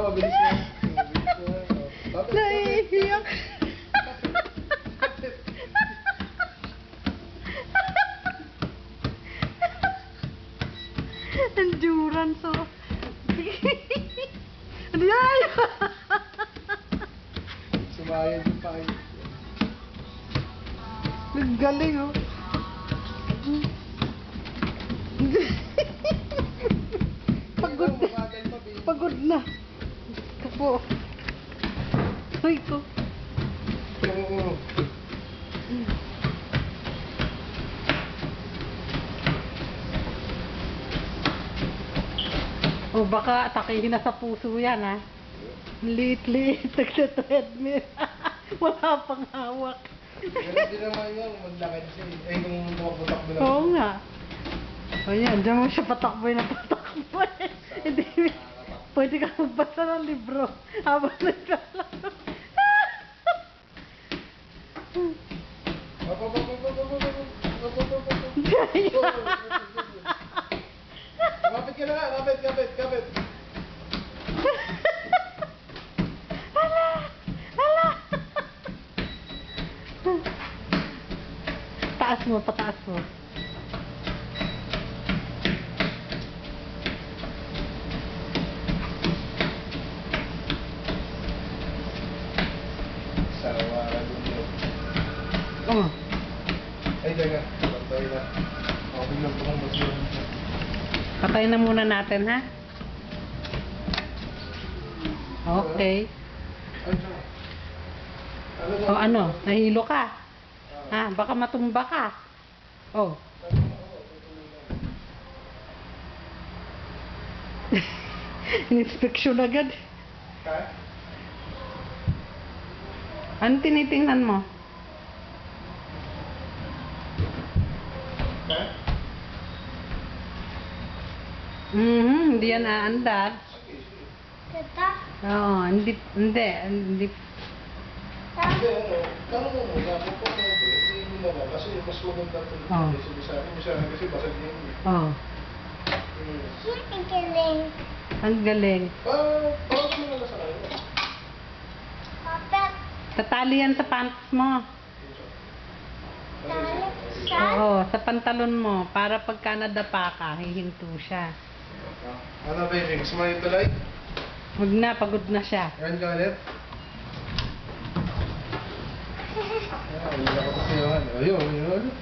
mabilis na. Mabilis na. Kapit, Naiiyak. kapit. Endurance, oh. Ano yan? Sumayan yung pain. Ang galing, oh. Pagod na. Mabagal pa, baby. Pagod na. Kapo. Ay, ko. Oo. O baka atakihin na sa puso yan, ha? Liit-liit. Nagsa-treadmill. Wala pang hawak. Ganun din naman yung maglakad siya eh. Eh, kung tumakbo-takbo lang. Oo nga. O yan, dyan mo siya patakboy na patakboy. Hindi, pwede ka magbasa ng libro habang naglalaro. Kapit ka na nga, kapit, kapit, kapit. Hala! Hala! Taas mo, pataas mo. Sawa ka dun yun. Oh. Ay, teka. Pantay na. Okay lang po kung masira. Patay na muna natin, ha? Okay. Ay, teka. O ano, nahilo ka? Ha, baka matumba ka. Oh. Inspeksyon agad. Ha? Ano tinitingnan mo? Ha? Hindi yan aandar. Tata, Oo, hindi. Hindi, ano. Tanong mo muna kung paano ba. Hindi mo na. Kasi mas maganda ito. Oo. Bisa kasi basag niya yun. Oh, ang galing. ang galing. Parang mo na sa kanya. Kapit, Tatali yan sa pants mo. talit siya. Oo, sa pantalon mo. Para pagka nadapa ka, hihinto siya. Ano baby? Gusto mo yung tulay? Huwag na, pagod na siya. Yan ka ulit? Wala ka pa siya. Ayun, ayun ulit.